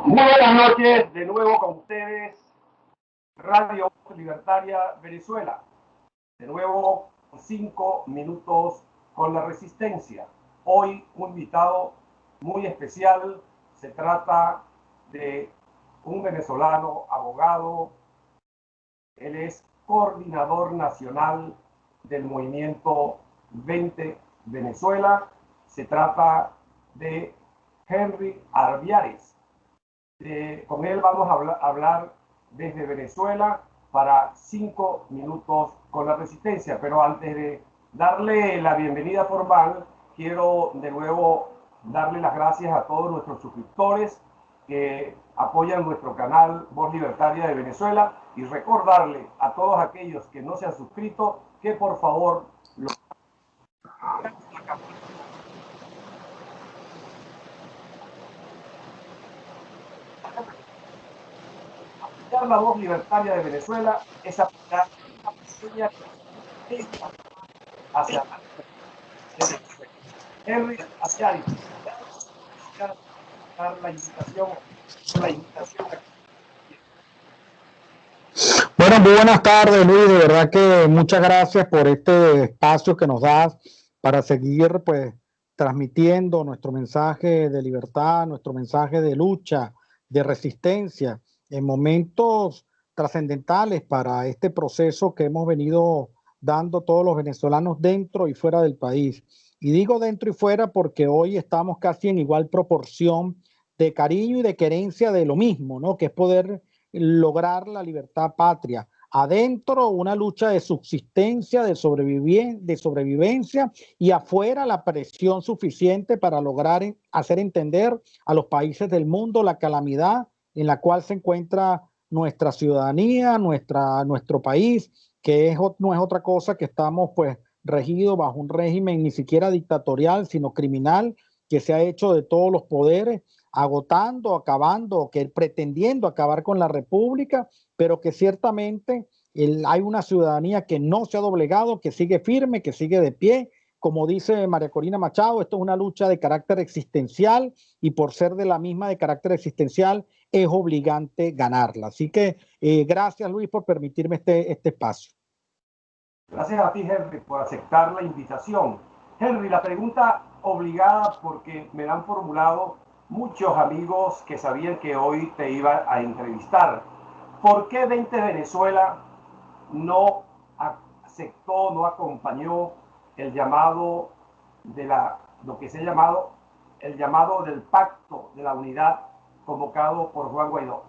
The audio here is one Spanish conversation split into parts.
Muy buenas noches, de nuevo con ustedes, Radio Libertaria Venezuela. De nuevo, 5 minutos con la resistencia. Hoy un invitado muy especial. Se trata de un venezolano, abogado. Él es coordinador nacional del movimiento 20 Venezuela. Se trata de Henry Arbiares. Con él vamos a hablar desde Venezuela para 5 minutos con la resistencia. Pero antes de darle la bienvenida formal, quiero de nuevo darle las gracias a todos nuestros suscriptores que apoyan nuestro canal Voz Libertaria de Venezuela, y recordarle a todos aquellos que no se han suscrito que por favor lo la Voz Libertaria de Venezuela es apoyar una pequeña hacia Henry Arbiares. La invitación. Bueno, muy buenas tardes, Luis. De verdad que muchas gracias por este espacio que nos das para seguir, pues, transmitiendo nuestro mensaje de libertad, nuestro mensaje de lucha, de resistencia, en momentos trascendentales para este proceso que hemos venido dando todos los venezolanos dentro y fuera del país. Y digo dentro y fuera porque hoy estamos casi en igual proporción de cariño y de querencia de lo mismo, ¿no? Que es poder lograr la libertad patria. Adentro una lucha de subsistencia, de sobrevivencia, y afuera la presión suficiente para lograr hacer entender a los países del mundo la calamidad en la cual se encuentra nuestra ciudadanía, nuestro país, que no es otra cosa que estamos, pues, regidos bajo un régimen ni siquiera dictatorial, sino criminal, que se ha hecho de todos los poderes, agotando, acabando, pretendiendo acabar con la República, pero que ciertamente hay una ciudadanía que no se ha doblegado, que sigue firme, que sigue de pie. Como dice María Corina Machado, esto es una lucha de carácter existencial, y por ser de la misma de carácter existencial es obligante ganarla. Así que gracias, Luis, por permitirme este espacio. Gracias a ti, Henry, por aceptar la invitación. Henry, la pregunta obligada, porque me la han formulado muchos amigos que sabían que hoy te iba a entrevistar. ¿Por qué 20 Venezuela no aceptó, no acompañó el llamado de lo que se ha llamado el llamado del pacto de la unidad convocado por Juan Guaidó?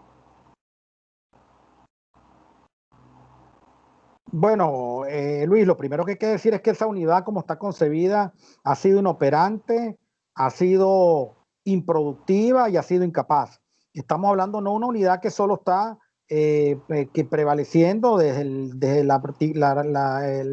Bueno, Luis, lo primero que hay que decir es que esa unidad, como está concebida, ha sido inoperante, ha sido improductiva y ha sido incapaz. Estamos hablando no de una unidad que solo está que prevaleciendo desde la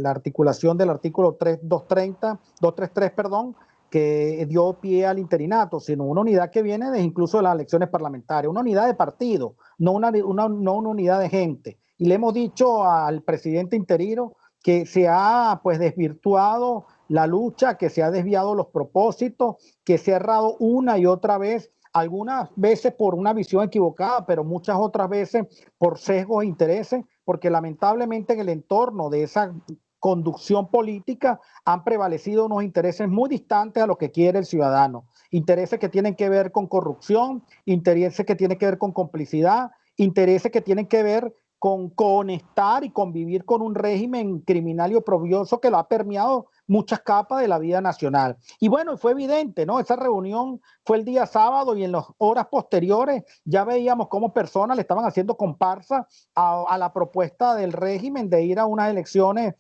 articulación del artículo 233, perdón, que dio pie al interinato, sino una unidad que viene incluso de las elecciones parlamentarias, una unidad de partido, no una unidad de gente. Y le hemos dicho al presidente interino que se ha, pues, desvirtuado la lucha, que se ha desviado los propósitos, que se ha errado una y otra vez, algunas veces por una visión equivocada, pero muchas otras veces por sesgos e intereses, porque lamentablemente en el entorno de esa conducción política han prevalecido unos intereses muy distantes a lo que quiere el ciudadano. Intereses que tienen que ver con corrupción, intereses que tienen que ver con complicidad, intereses que tienen que ver con conectar y convivir con un régimen criminal y oprobioso que lo ha permeado muchas capas de la vida nacional. Y bueno, fue evidente, ¿no? Esa reunión fue el día sábado, y en las horas posteriores ya veíamos cómo personas le estaban haciendo comparsa a la propuesta del régimen de ir a unas elecciones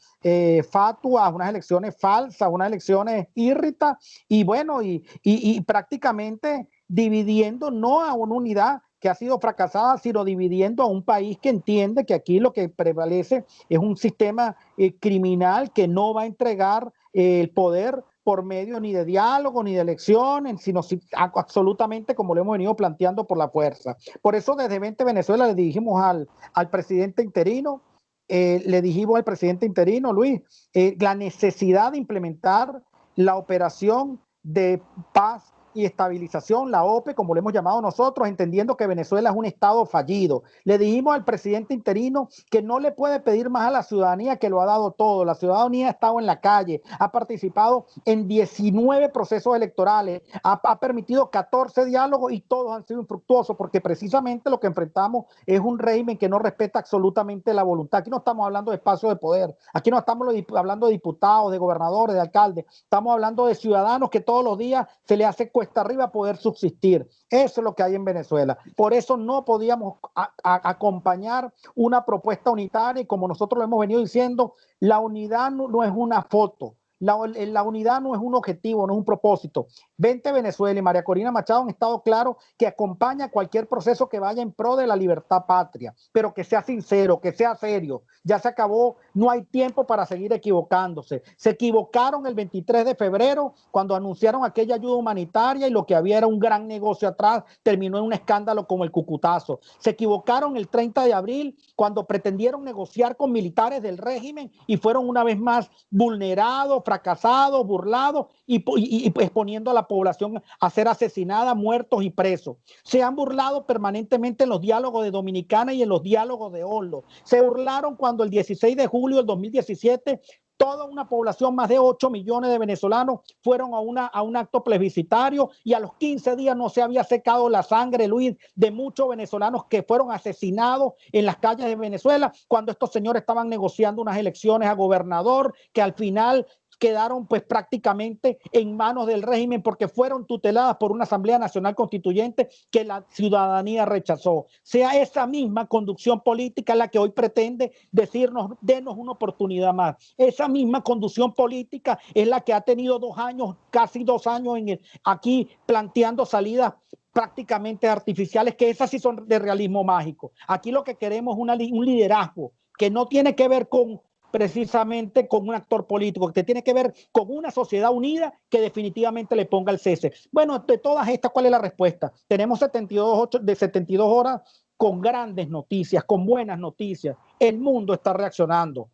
fatuas, unas elecciones falsas, unas elecciones írritas, y bueno, y prácticamente dividiendo no a una unidad que ha sido fracasada, sino dividiendo a un país que entiende que aquí lo que prevalece es un sistema criminal que no va a entregar el poder por medio ni de diálogo ni de elecciones, sino absolutamente, como lo hemos venido planteando, por la fuerza. Por eso desde 20 Venezuela le dijimos al presidente interino, Luis, la necesidad de implementar la operación de paz y Estabilización, la OPE, como le hemos llamado nosotros, entendiendo que Venezuela es un estado fallido. Le dijimos al presidente interino que no le puede pedir más a la ciudadanía, que lo ha dado todo. La ciudadanía ha estado en la calle, ha participado en 19 procesos electorales, ha permitido 14 diálogos y todos han sido infructuosos, porque precisamente lo que enfrentamos es un régimen que no respeta absolutamente la voluntad. Aquí no estamos hablando de espacio de poder, aquí no estamos hablando de diputados, de gobernadores, de alcaldes, estamos hablando de ciudadanos que todos los días se le hace cuesta arriba poder subsistir. Eso es lo que hay en Venezuela. Por eso no podíamos acompañar una propuesta unitaria, y como nosotros lo hemos venido diciendo, la unidad no es una foto. La unidad no es un objetivo, no es un propósito. Vente Venezuela y María Corina Machado han estado claros que acompaña cualquier proceso que vaya en pro de la libertad patria, pero que sea sincero, que sea serio. Ya se acabó, no hay tiempo para seguir equivocándose. Se equivocaron el 23 de febrero cuando anunciaron aquella ayuda humanitaria y lo que había era un gran negocio atrás, terminó en un escándalo como el Cucutazo. Se equivocaron el 30 de abril cuando pretendieron negociar con militares del régimen y fueron una vez más vulnerados, fracasados, burlados y exponiendo a la población a ser asesinada, muertos y presos. Se han burlado permanentemente en los diálogos de Dominicana y en los diálogos de Oslo. Se burlaron cuando el 16 de julio del 2017 toda una población, más de 8 millones de venezolanos, fueron a un acto plebiscitario y a los 15 días no se había secado la sangre, Luis, de muchos venezolanos que fueron asesinados en las calles de Venezuela cuando estos señores estaban negociando unas elecciones a gobernador que al final quedaron pues prácticamente en manos del régimen porque fueron tuteladas por una Asamblea Nacional Constituyente que la ciudadanía rechazó. Sea esa misma conducción política la que hoy pretende decirnos, denos una oportunidad más. Esa misma conducción política es la que ha tenido 2 años, casi 2 años aquí planteando salidas prácticamente artificiales, que esas sí son de realismo mágico. Aquí lo que queremos es un liderazgo que no tiene que ver con precisamente con un actor político, que tiene que ver con una sociedad unida que definitivamente le ponga el cese. Bueno, de todas estas, ¿cuál es la respuesta? Tenemos 72 horas con grandes noticias, con buenas noticias. El mundo está reaccionando.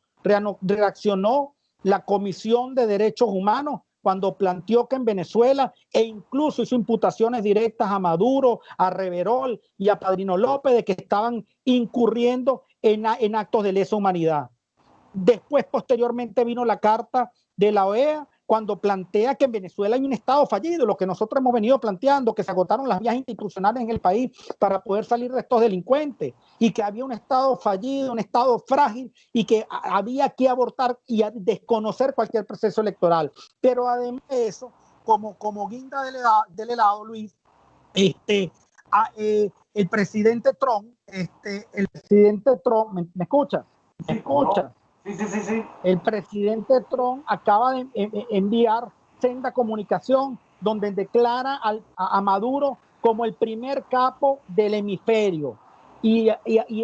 Reaccionó la Comisión de Derechos Humanos cuando planteó que en Venezuela, e incluso hizo imputaciones directas a Maduro, a Reverol y a Padrino López de que estaban incurriendo en actos de lesa humanidad. Después, posteriormente, vino la carta de la OEA cuando plantea que en Venezuela hay un Estado fallido, lo que nosotros hemos venido planteando, que se agotaron las vías institucionales en el país para poder salir de estos delincuentes y que había un Estado fallido, un Estado frágil y que había que abortar y desconocer cualquier proceso electoral. Pero además de eso, como guinda del helado, Luis, el presidente Trump, ¿me escucha? ¿Me escucha? Sí. El presidente Trump acaba de enviar senda comunicación donde declara a Maduro como el primer capo del hemisferio y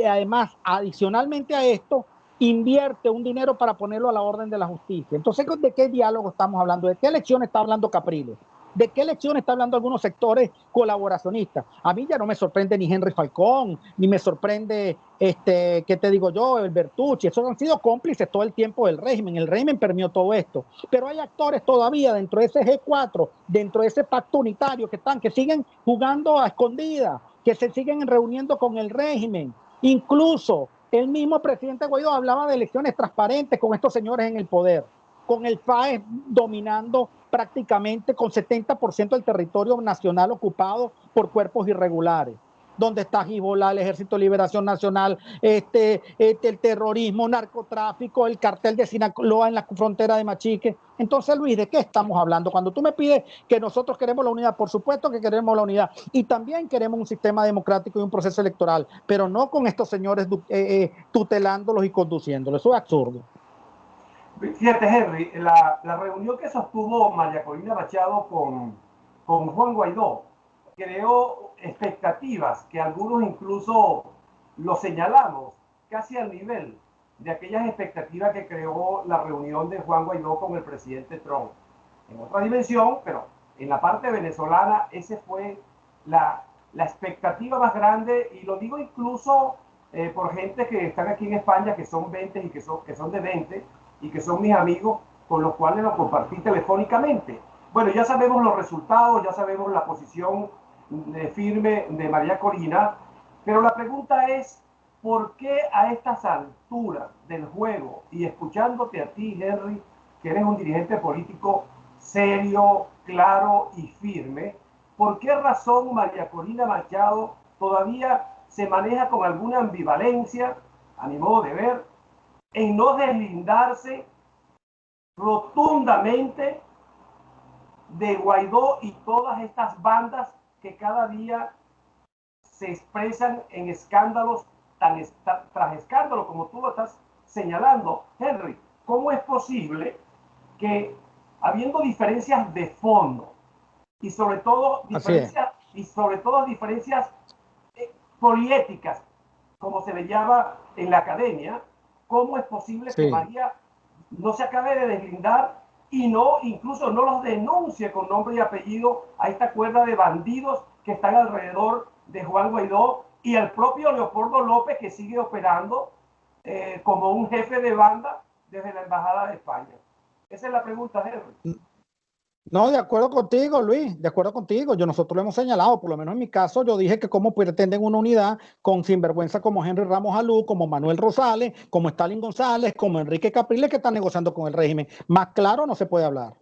además, adicionalmente a esto, invierte un dinero para ponerlo a la orden de la justicia. Entonces, ¿de qué diálogo estamos hablando? ¿De qué elección está hablando Capriles? ¿De qué elección está hablando algunos sectores colaboracionistas? A mí ya no me sorprende ni Henry Falcón, ni me sorprende, ¿qué te digo yo? El Bertucci. Esos han sido cómplices todo el tiempo del régimen. El régimen permeó todo esto. Pero hay actores todavía dentro de ese G4, dentro de ese pacto unitario que siguen jugando a escondidas, que se siguen reuniendo con el régimen. Incluso el mismo presidente Guaidó hablaba de elecciones transparentes con estos señores en el poder, con el FAES dominando prácticamente con 70% del territorio nacional ocupado por cuerpos irregulares, donde está Hezbollah, el Ejército de Liberación Nacional, el terrorismo, narcotráfico, el cartel de Sinaloa en la frontera de Machique. Entonces, Luis, ¿de qué estamos hablando? Cuando tú me pides que nosotros queremos la unidad, por supuesto que queremos la unidad y también queremos un sistema democrático y un proceso electoral, pero no con estos señores tutelándolos y conduciéndolos. Eso es absurdo. Fíjate, Henry, la reunión que sostuvo María Corina Machado con Juan Guaidó creó expectativas que algunos incluso lo señalamos casi al nivel de aquellas expectativas que creó la reunión de Juan Guaidó con el presidente Trump. En otra dimensión, pero en la parte venezolana, esa fue la expectativa más grande, y lo digo incluso por gente que están aquí en España, que son 20 y que son de 20, y que son mis amigos con los cuales lo compartí telefónicamente. Bueno, ya sabemos los resultados, ya sabemos la posición firme de María Corina, pero la pregunta es, ¿por qué a estas alturas del juego, y escuchándote a ti, Henry, que eres un dirigente político serio, claro y firme, por qué razón María Corina Machado todavía se maneja con alguna ambivalencia, a mi modo de ver, en no deslindarse rotundamente de Guaidó y todas estas bandas que cada día se expresan en escándalos tras escándalos, como tú lo estás señalando, Henry? ¿Cómo es posible que, habiendo diferencias de fondo y sobre todo diferencias poliéticas, como se le llama en la academia, cómo es posible que María no se acabe de deslindar y incluso no los denuncie con nombre y apellido a esta cuerda de bandidos que están alrededor de Juan Guaidó y el propio Leopoldo López, que sigue operando como un jefe de banda desde la Embajada de España? Esa es la pregunta, Henry. No, de acuerdo contigo, Luis, de acuerdo contigo. Nosotros lo hemos señalado, por lo menos en mi caso, yo dije que cómo pretenden una unidad con sinvergüenza como Henry Ramos Alú, como Manuel Rosales, como Stalin González, como Enrique Capriles, que están negociando con el régimen. Más claro no se puede hablar.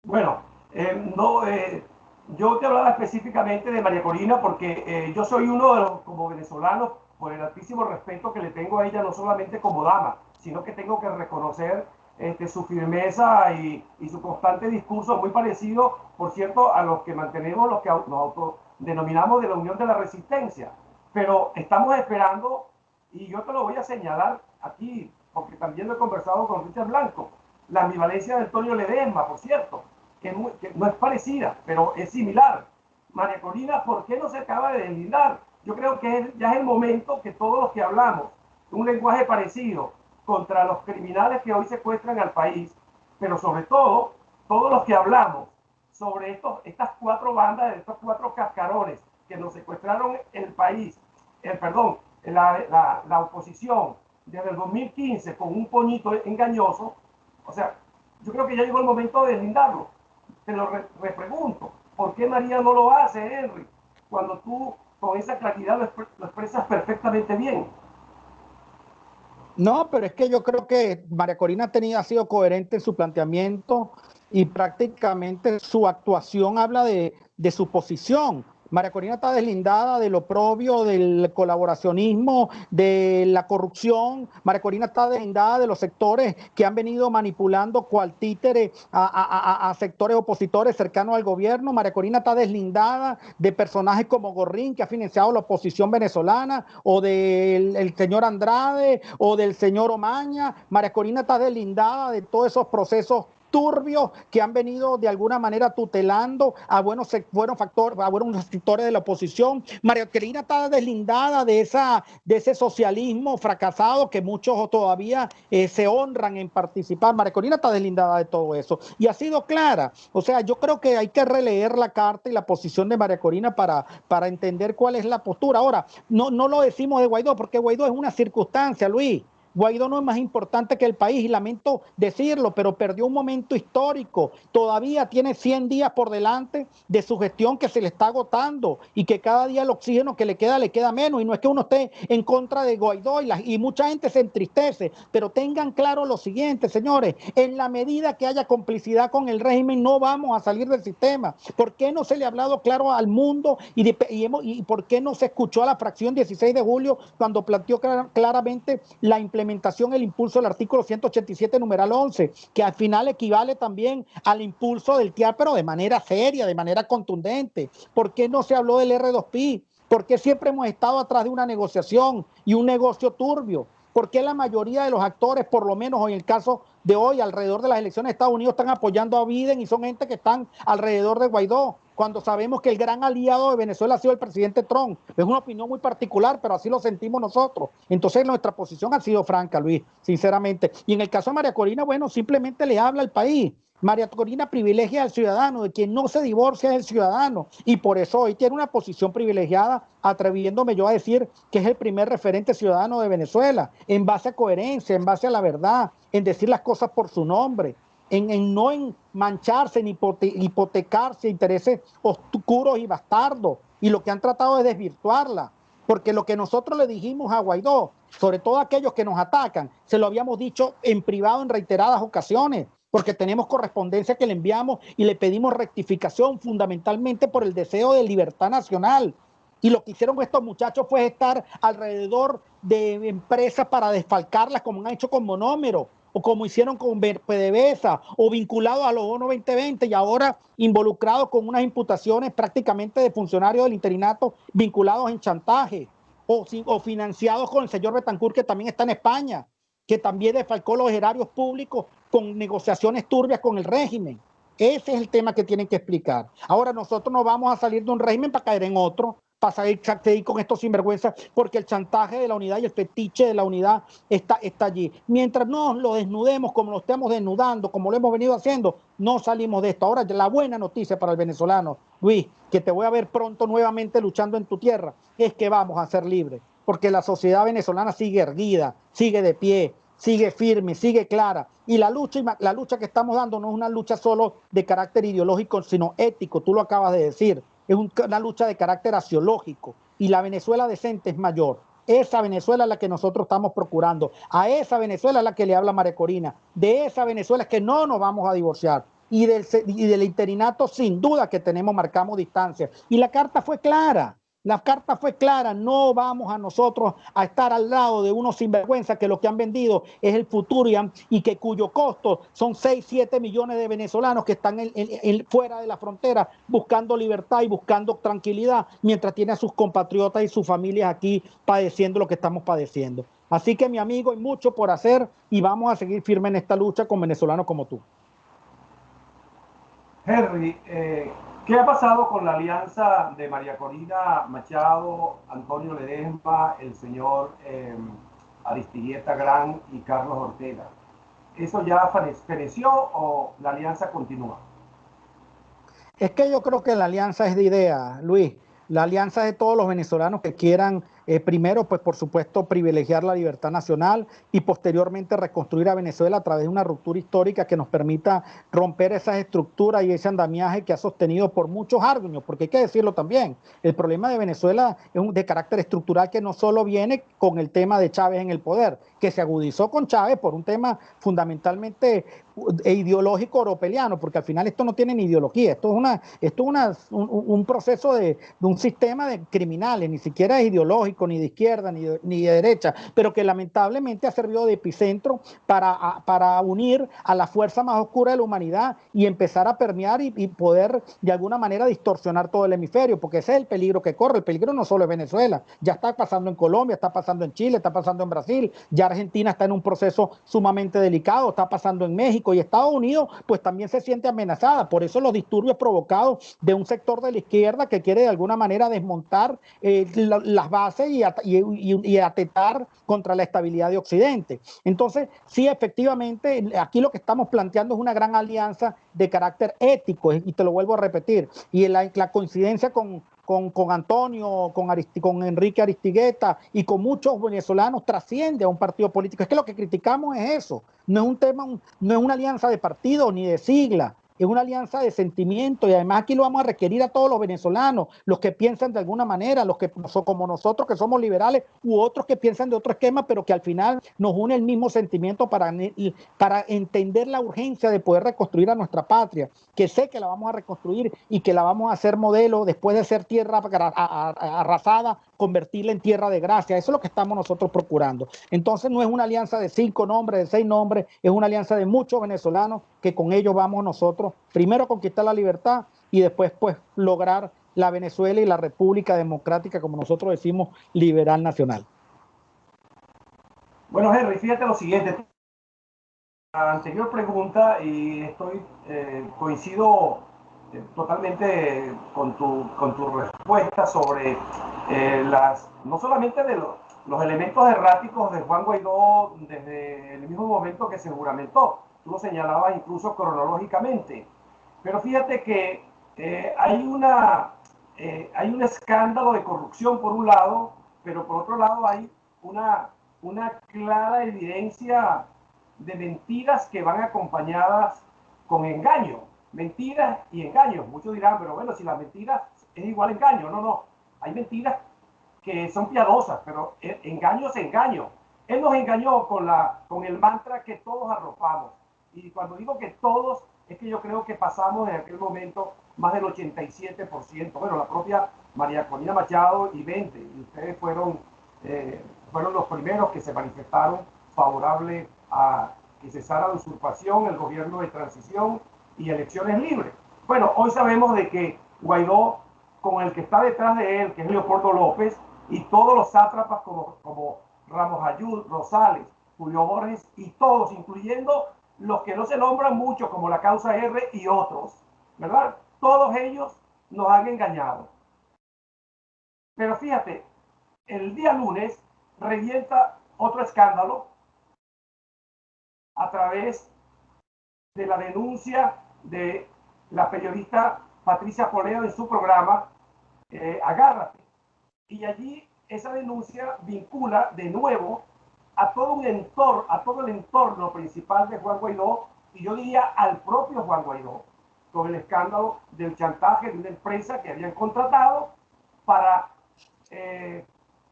Bueno, yo te hablaba específicamente de María Corina porque yo soy uno de los, como venezolanos, por el altísimo respeto que le tengo a ella, no solamente como dama, sino que tengo que reconocer su firmeza y su constante discurso, muy parecido, por cierto, a los que mantenemos, los que nos autodenominamos de la Unión de la Resistencia. Pero estamos esperando, y yo te lo voy a señalar aquí, porque también lo he conversado con Richard Blanco, la ambivalencia de Antonio Ledesma, por cierto, que no es parecida, pero es similar. María Corina, ¿por qué no se acaba de deslindar? Yo creo que ya es el momento que todos los que hablamos un lenguaje parecido contra los criminales que hoy secuestran al país, pero sobre todo, todos los que hablamos sobre estas cuatro bandas, estos cuatro cascarones que nos secuestraron el país, la oposición desde el 2015 con un poñito engañoso, o sea, yo creo que ya llegó el momento de deslindarlo. Te lo repregunto, ¿por qué María no lo hace, Henry? Cuando tú con esa claridad lo expresas perfectamente bien. No, pero es que yo creo que María Corina ha sido coherente en su planteamiento y prácticamente su actuación habla de su posición. María Corina está deslindada de lo propio, del colaboracionismo, de la corrupción. María Corina está deslindada de los sectores que han venido manipulando cual títere a sectores opositores cercanos al gobierno. María Corina está deslindada de personajes como Gorrín, que ha financiado la oposición venezolana, o del señor Andrade, o del señor Omaña. María Corina está deslindada de todos esos procesos turbios que han venido de alguna manera tutelando a buenos sectores de la oposición. María Corina está deslindada de ese socialismo fracasado que muchos todavía se honran en participar. María Corina está deslindada de todo eso y ha sido clara. O sea, yo creo que hay que releer la carta y la posición de María Corina para entender cuál es la postura. Ahora, no lo decimos de Guaidó, porque Guaidó es una circunstancia, Luis. Guaidó no es más importante que el país, y lamento decirlo, pero perdió un momento histórico. Todavía tiene 100 días por delante de su gestión que se le está agotando y que cada día el oxígeno que le queda menos. Y no es que uno esté en contra de Guaidó y mucha gente se entristece, pero tengan claro lo siguiente, señores, en la medida que haya complicidad con el régimen no vamos a salir del sistema. ¿Por qué no se le ha hablado claro al mundo y por qué no se escuchó a la fracción 16 de julio cuando planteó claramente la implementación, el impulso del artículo 187, numeral 11, que al final equivale también al impulso del TIAR, pero de manera seria, de manera contundente? ¿Por qué no se habló del R2P? ¿Por qué siempre hemos estado atrás de una negociación y un negocio turbio? ¿Por qué la mayoría de los actores, por lo menos en el caso de hoy, alrededor de las elecciones de Estados Unidos, están apoyando a Biden y son gente que están alrededor de Guaidó, cuando sabemos que el gran aliado de Venezuela ha sido el presidente Trump? Es una opinión muy particular, pero así lo sentimos nosotros. Entonces nuestra posición ha sido franca, Luis, sinceramente. Y en el caso de María Corina, bueno, simplemente le habla al país. María Corina privilegia al ciudadano, de quien no se divorcia es el ciudadano, y por eso hoy tiene una posición privilegiada, atreviéndome yo a decir que es el primer referente ciudadano de Venezuela, en base a coherencia, en base a la verdad, en decir las cosas por su nombre. en mancharse, ni hipotecarse intereses oscuros y bastardos. Y lo que han tratado es desvirtuarla. Porque lo que nosotros le dijimos a Guaidó, sobre todo aquellos que nos atacan, se lo habíamos dicho en privado en reiteradas ocasiones, porque tenemos correspondencia que le enviamos y le pedimos rectificación fundamentalmente por el deseo de libertad nacional. Y lo que hicieron estos muchachos fue estar alrededor de empresas para desfalcarlas, como han hecho con Monómero, o como hicieron con PDVSA, o vinculados a los bonos 2020 y ahora involucrados con unas imputaciones prácticamente de funcionarios del interinato vinculados en chantaje, o financiados con el señor Betancourt, que también está en España, que también desfalcó los erarios públicos con negociaciones turbias con el régimen. Ese es el tema que tienen que explicar. Ahora nosotros no vamos a salir de un régimen para caer en otro, para seguir con estos sinvergüenzas, porque el chantaje de la unidad y el fetiche de la unidad está allí. Mientras no lo desnudemos como lo estamos desnudando, como lo hemos venido haciendo, no salimos de esto. Ahora, la buena noticia para el venezolano, Luis, que te voy a ver pronto nuevamente luchando en tu tierra, es que vamos a ser libres, porque la sociedad venezolana sigue erguida, sigue de pie, sigue firme, sigue clara. Y la lucha que estamos dando no es una lucha solo de carácter ideológico, sino ético, tú lo acabas de decir. Es una lucha de carácter axiológico. Y la Venezuela decente es mayor. Esa Venezuela es la que nosotros estamos procurando. A esa Venezuela es la que le habla María Corina. De esa Venezuela es que no nos vamos a divorciar. Y del interinato, sin duda que marcamos distancia. Y la carta fue clara. La carta fue clara, no vamos a nosotros a estar al lado de unos sinvergüenzas que lo que han vendido es el futuro y que cuyo costo son 6, 7 millones de venezolanos que están fuera de la frontera buscando libertad y buscando tranquilidad, mientras tiene a sus compatriotas y sus familias aquí padeciendo lo que estamos padeciendo. Así que, mi amigo, hay mucho por hacer y vamos a seguir firmes en esta lucha con venezolanos como tú. Henry, ¿qué ha pasado con la alianza de María Corina Machado, Antonio Ledesma, el señor Aristigueta Gran y Carlos Ortega? ¿Eso ya feneció o la alianza continúa? Es que yo creo que la alianza es de idea, Luis. La alianza es de todos los venezolanos que quieran, primero, pues por supuesto, privilegiar la libertad nacional y posteriormente reconstruir a Venezuela a través de una ruptura histórica que nos permita romper esas estructuras y ese andamiaje que ha sostenido por muchos años, porque hay que decirlo también, el problema de Venezuela es de carácter estructural que no solo viene con el tema de Chávez en el poder, que se agudizó con Chávez por un tema fundamentalmente ideológico oropeliano, porque al final esto no tiene ni ideología, esto es un proceso de un sistema de criminales, ni siquiera es ideológico, ni de izquierda, ni de derecha, pero que lamentablemente ha servido de epicentro para unir a la fuerza más oscura de la humanidad y empezar a permear y poder de alguna manera distorsionar todo el hemisferio, porque ese es el peligro que corre. El peligro no solo es Venezuela, ya está pasando en Colombia, está pasando en Chile, está pasando en Brasil, ya Argentina está en un proceso sumamente delicado, está pasando en México y Estados Unidos pues también se siente amenazada. Por eso los disturbios provocados de un sector de la izquierda que quiere de alguna manera desmontar las bases y atentar contra la estabilidad de Occidente. Entonces, sí, efectivamente, aquí lo que estamos planteando es una gran alianza de carácter ético, y te lo vuelvo a repetir, y la coincidencia con Antonio, con Enrique Aristigueta y con muchos venezolanos trasciende a un partido político. Es que lo que criticamos es eso, no es un tema, no es una alianza de partido ni de sigla, es una alianza de sentimiento y además aquí lo vamos a requerir a todos los venezolanos, los que piensan de alguna manera, los que como nosotros que somos liberales u otros que piensan de otro esquema, pero que al final nos une el mismo sentimiento para entender la urgencia de poder reconstruir a nuestra patria, que sé que la vamos a reconstruir y que la vamos a hacer modelo después de ser tierra arrasada, convertirla en tierra de gracia. Eso es lo que estamos nosotros procurando. Entonces no es una alianza de 5 nombres, de 6 nombres, es una alianza de muchos venezolanos que con ellos vamos nosotros primero a conquistar la libertad y después pues lograr la Venezuela y la República Democrática, como nosotros decimos, liberal nacional. Bueno, Henry, fíjate lo siguiente. La anterior pregunta, y coincido totalmente con tu respuesta sobre no solamente de los elementos erráticos de Juan Guaidó desde el mismo momento que se juramentó, tú lo señalabas incluso cronológicamente, pero fíjate que hay un escándalo de corrupción por un lado, pero por otro lado hay una clara evidencia de mentiras que van acompañadas con engaño, mentiras y engaños. Muchos dirán, pero bueno, si las mentiras es igual a engaño. No, no, hay mentiras que son piadosas, pero engaño es engaño. Él nos engañó con el mantra que todos arropamos. Y cuando digo que todos, es que yo creo que pasamos en aquel momento más del 87%. Bueno, la propia María Corina Machado y 20, y ustedes fueron los primeros que se manifestaron favorable a que cesara la usurpación, el gobierno de transición y elecciones libres. Bueno, hoy sabemos de que Guaidó, con el que está detrás de él, que es Leopoldo López, y todos los sátrapas como Ramos Ayud, Rosales, Julio Borges y todos, incluyendo los que no se nombran mucho, como la Causa R y otros, ¿verdad? Todos ellos nos han engañado. Pero fíjate, el día lunes revienta otro escándalo a través de la denuncia de la periodista Patricia Poleo en su programa Agárrate. Y allí esa denuncia vincula de nuevo a todo el entorno principal de Juan Guaidó, y yo diría al propio Juan Guaidó, con el escándalo del chantaje de una empresa que habían contratado para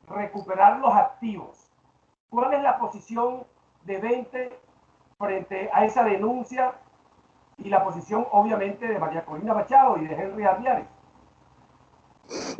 recuperar los activos. ¿Cuál es la posición de 20 frente a esa denuncia y la posición obviamente de María Corina Machado y de Henry Ardiares?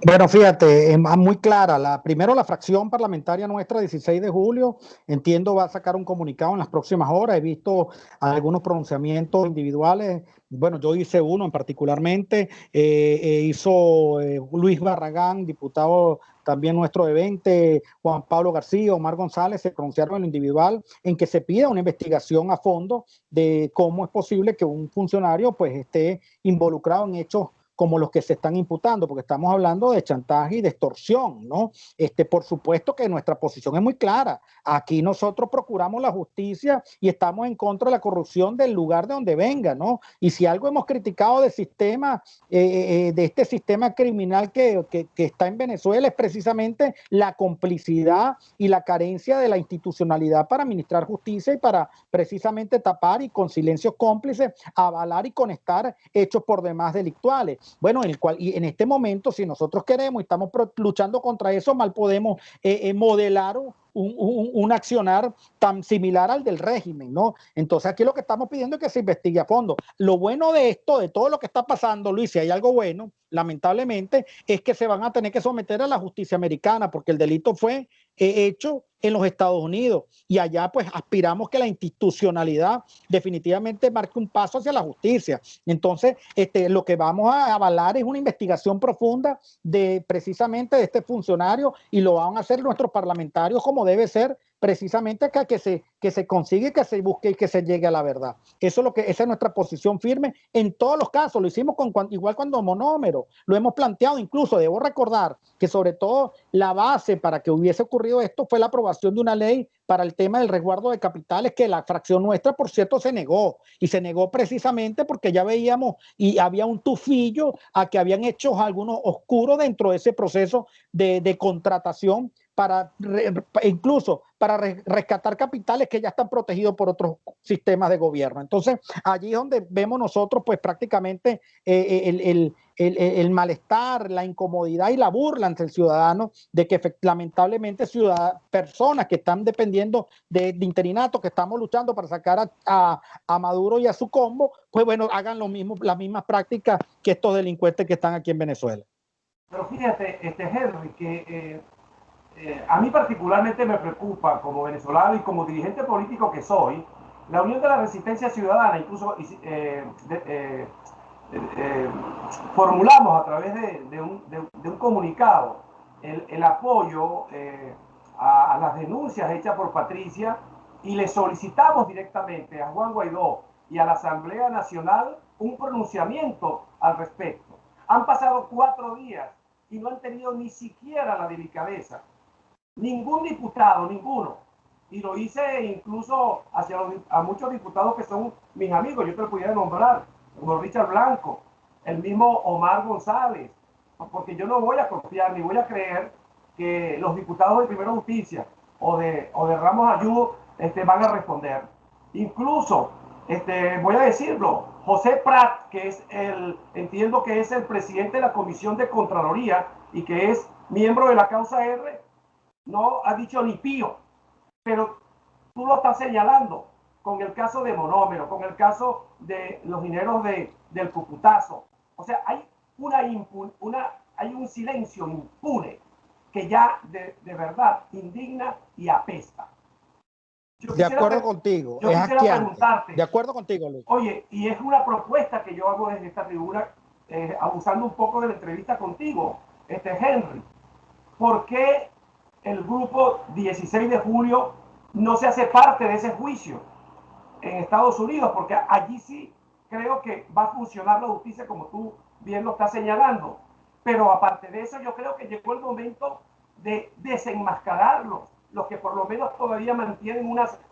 Bueno, fíjate, muy clara. Primero, la fracción parlamentaria nuestra, 16 de julio, entiendo va a sacar un comunicado en las próximas horas. He visto algunos pronunciamientos individuales. Bueno, yo hice uno en particularmente. Hizo Luis Barragán, diputado también nuestro de 20, Juan Pablo García, Omar González, se pronunciaron en lo individual en que se pida una investigación a fondo de cómo es posible que un funcionario pues esté involucrado en hechos como los que se están imputando, porque estamos hablando de chantaje y de extorsión, ¿no? Por supuesto que nuestra posición es muy clara. Aquí nosotros procuramos la justicia y estamos en contra de la corrupción del lugar de donde venga, ¿no? Y si algo hemos criticado del sistema, de este sistema criminal que está en Venezuela, es precisamente la complicidad y la carencia de la institucionalidad para administrar justicia y para precisamente tapar y con silencios cómplices avalar y conectar hechos por demás delictuales. Bueno, y en este momento, si nosotros queremos y estamos luchando contra eso, mal podemos modelar un accionar tan similar al del régimen, ¿no? Entonces aquí lo que estamos pidiendo es que se investigue a fondo. Lo bueno de esto, de todo lo que está pasando, Luis, si hay algo bueno, lamentablemente, es que se van a tener que someter a la justicia americana, porque el delito fue hecho en los Estados Unidos, y allá pues aspiramos que la institucionalidad definitivamente marque un paso hacia la justicia. Entonces, lo que vamos a avalar es una investigación profunda de precisamente de este funcionario, y lo van a hacer nuestros parlamentarios como debe ser, precisamente que se consigue, que se busque y que se llegue a la verdad. Esa es nuestra posición firme en todos los casos. Lo hicimos igual cuando Monómero, lo hemos planteado. Incluso debo recordar que sobre todo la base para que hubiese ocurrido esto fue la aprobación de una ley para el tema del resguardo de capitales, que la fracción nuestra, por cierto, se negó, y se negó precisamente porque ya veíamos y había un tufillo a que habían hechos algunos oscuros dentro de ese proceso de contratación incluso para rescatar capitales que ya están protegidos por otros sistemas de gobierno. Entonces, allí es donde vemos nosotros pues prácticamente el malestar, la incomodidad y la burla ante el ciudadano de que lamentablemente personas que están dependiendo de interinato, que estamos luchando para sacar a Maduro y a su combo, pues bueno, hagan las mismas prácticas que estos delincuentes que están aquí en Venezuela. Pero fíjate, Henry, que a mí particularmente me preocupa, como venezolano y como dirigente político que soy, la Unión de la Resistencia Ciudadana. Incluso formulamos a través de un comunicado el apoyo a las denuncias hechas por Patricia, y le solicitamos directamente a Juan Guaidó y a la Asamblea Nacional un pronunciamiento al respecto. Han pasado 4 días y no han tenido ni siquiera la delicadeza. Ningún diputado, ninguno. Y lo hice incluso a muchos diputados que son mis amigos. Yo te lo pudiera nombrar, como Richard Blanco, el mismo Omar González, porque yo no voy a confiar ni voy a creer que los diputados de Primera Justicia o de Ramos Ayudo van a responder. Incluso, voy a decirlo, José Prat, que es entiendo que es el presidente de la Comisión de Contraloría y que es miembro de la causa R, no ha dicho ni pío, pero tú lo estás señalando con el caso de Monómero, con el caso de los dineros del Cuputazo. O sea, hay hay un silencio impune que ya de verdad indigna y apesta. De acuerdo contigo, yo es quisiera asqueante. preguntarte, De acuerdo contigo, Luis. oye, y es una propuesta que yo hago desde esta tribuna, abusando un poco de la entrevista contigo, Henry. ¿Por qué el grupo 16 de julio no se hace parte de ese juicio en Estados Unidos? Porque allí sí creo que va a funcionar la justicia como tú bien lo estás señalando. Pero aparte de eso, yo creo que llegó el momento de desenmascararlos, los que por lo menos todavía mantienen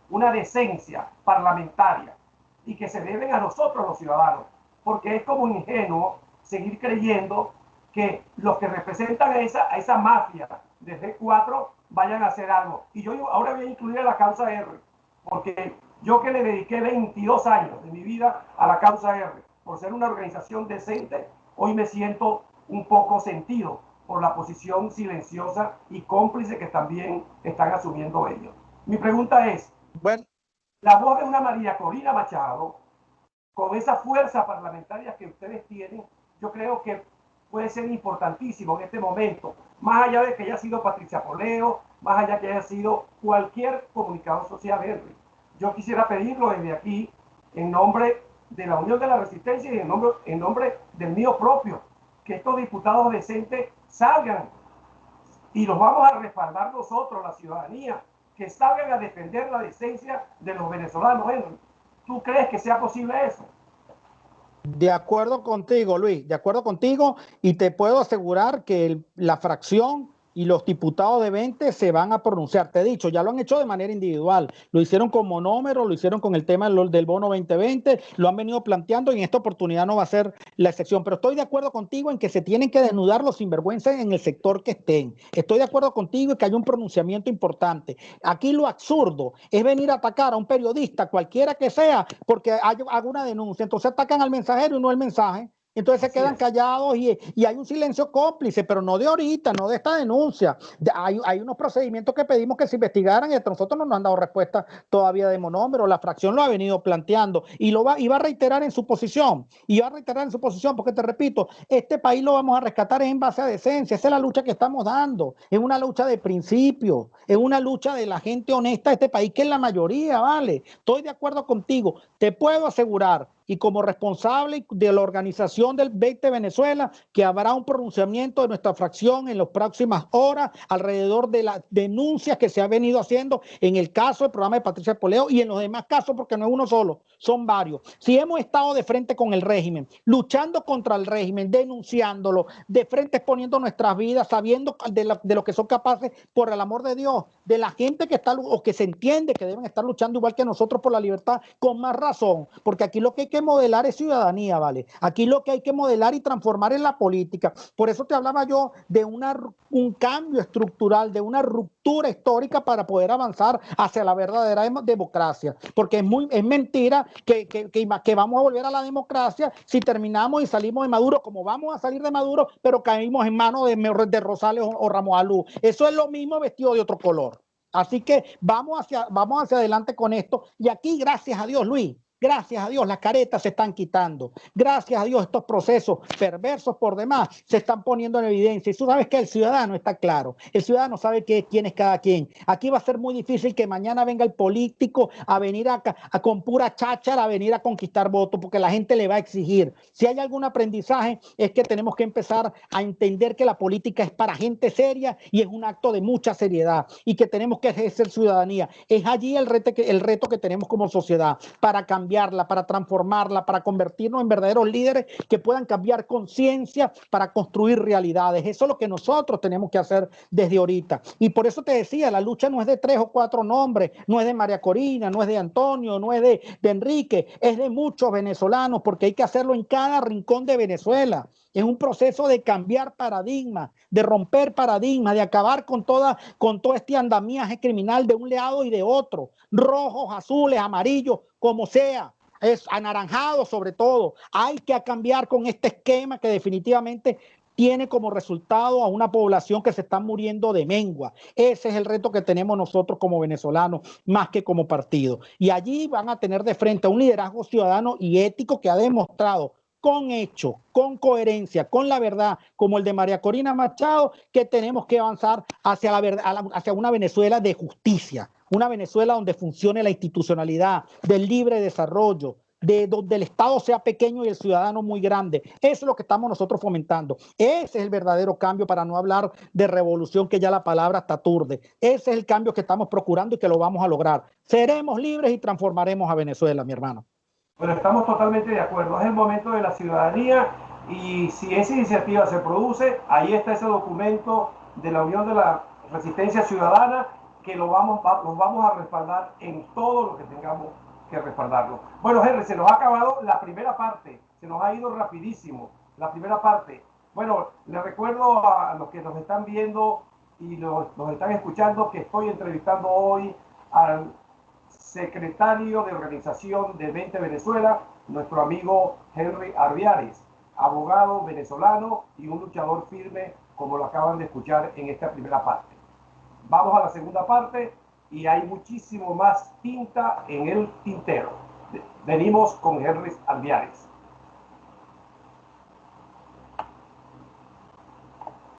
una decencia parlamentaria y que se deben a nosotros los ciudadanos, porque es como ingenuo seguir creyendo que los que representan a esa mafia de G4 vayan a hacer algo. Y yo ahora voy a incluir a la causa R, porque yo que le dediqué 22 años de mi vida a la causa R, por ser una organización decente, hoy me siento un poco sentido por la posición silenciosa y cómplice que también están asumiendo ellos. Mi pregunta es, bueno, la voz de una María Corina Machado, con esa fuerza parlamentaria que ustedes tienen, yo creo que puede ser importantísimo en este momento, más allá de que haya sido Patricia Poleo, más allá de que haya sido cualquier comunicador social, Henry. Yo quisiera pedirlo desde aquí, en nombre de la Unión de la Resistencia y en nombre del mío propio, que estos diputados decentes salgan, y los vamos a respaldar nosotros, la ciudadanía, que salgan a defender la decencia de los venezolanos, Henry. ¿Tú crees que sea posible eso? de acuerdo contigo, Luis, de acuerdo contigo, y te puedo asegurar que la fracción y los diputados de 20 se van a pronunciar. Te he dicho, ya lo han hecho de manera individual, lo hicieron con Monómero, lo hicieron con el tema del bono 2020, lo han venido planteando y en esta oportunidad no va a ser la excepción. Pero estoy de acuerdo contigo en que se tienen que desnudar los sinvergüenzas en el sector que estén. Estoy de acuerdo contigo en que hay un pronunciamiento importante. Aquí lo absurdo es venir a atacar a un periodista, cualquiera que sea, porque haga una denuncia. Entonces atacan al mensajero y no el mensaje. Entonces se quedan callados y hay un silencio cómplice, pero no de ahorita, no de esta denuncia. Hay unos procedimientos que pedimos que se investigaran y hasta nosotros no nos han dado respuesta todavía de Monómero. La fracción lo ha venido planteando y va a reiterar en su posición. Y va a reiterar en su posición porque te repito, este país lo vamos a rescatar en base a decencia. Esa es la lucha que estamos dando. Es una lucha de principios, es una lucha de la gente honesta de este país, que es la mayoría, ¿vale? Estoy de acuerdo contigo. Te puedo asegurar, y como responsable de la organización del 20 Venezuela, que habrá un pronunciamiento de nuestra fracción en las próximas horas alrededor de las denuncias que se ha venido haciendo en el caso del programa de Patricia Poleo y en los demás casos, porque no es uno solo, son varios. Si hemos estado de frente con el régimen, luchando contra el régimen, denunciándolo, de frente exponiendo nuestras vidas, sabiendo de lo que son capaces, por el amor de Dios, de la gente que está o que se entiende que deben estar luchando igual que nosotros por la libertad, con más razón, porque aquí lo que hay que modelar es ciudadanía, ¿vale? Aquí lo que hay que modelar y transformar es la política. Por eso te hablaba yo de un cambio estructural, de una ruptura histórica para poder avanzar hacia la verdadera democracia, porque es mentira que vamos a volver a la democracia si terminamos y salimos de Maduro, como vamos a salir de Maduro, pero caímos en manos de Rosales o Ramos Alú. Eso es lo mismo vestido de otro color. Así que vamos hacia adelante con esto. Y aquí, gracias a Dios, Luis, gracias a Dios, las caretas se están quitando. Gracias a Dios, estos procesos perversos por demás se están poniendo en evidencia. Y tú sabes que el ciudadano está claro. El ciudadano sabe quién es cada quien. Aquí va a ser muy difícil que mañana venga el político a venir con pura cháchara, a venir a conquistar votos, porque la gente le va a exigir. Si hay algún aprendizaje, es que tenemos que empezar a entender que la política es para gente seria y es un acto de mucha seriedad y que tenemos que ejercer ciudadanía. Es allí el reto que tenemos como sociedad para cambiarla, para transformarla, para convertirnos en verdaderos líderes que puedan cambiar conciencia para construir realidades. Eso es lo que nosotros tenemos que hacer desde ahorita. Y por eso te decía, la lucha no es de 3 o 4 nombres, no es de María Corina, no es de Antonio, no es de Enrique, es de muchos venezolanos, porque hay que hacerlo en cada rincón de Venezuela. Es un proceso de cambiar paradigmas, de romper paradigmas, de acabar con todo este andamiaje criminal de un lado y de otro, rojos, azules, amarillos, como sea. es anaranjado sobre todo. Hay que cambiar con este esquema que definitivamente tiene como resultado a una población que se está muriendo de mengua. Ese es el reto que tenemos nosotros como venezolanos, más que como partido. Y allí van a tener de frente a un liderazgo ciudadano y ético que ha demostrado con hechos, con coherencia, con la verdad, como el de María Corina Machado, que tenemos que avanzar hacia, hacia una Venezuela de justicia, una Venezuela donde funcione la institucionalidad, del libre desarrollo, de donde el Estado sea pequeño y el ciudadano muy grande. Eso es lo que estamos nosotros fomentando. Ese es el verdadero cambio, para no hablar de revolución, que ya la palabra está aturde. Ese es el cambio que estamos procurando y que lo vamos a lograr. Seremos libres y transformaremos a Venezuela, mi hermano. Bueno, estamos totalmente de acuerdo. Es el momento de la ciudadanía y si esa iniciativa se produce, ahí está ese documento de la Unión de la Resistencia Ciudadana que los vamos a respaldar en todo lo que tengamos que respaldarlo. Bueno, Henry, se nos ha acabado la primera parte, se nos ha ido rapidísimo la primera parte. Bueno, les recuerdo a los que nos están viendo y nos están escuchando que estoy entrevistando hoy al secretario de organización de 20 Venezuela, nuestro amigo Henry Arbiares, abogado venezolano y un luchador firme, como lo acaban de escuchar en esta primera parte. Vamos a la segunda parte y hay muchísimo más tinta en el tintero. Venimos con Henry Arbiares.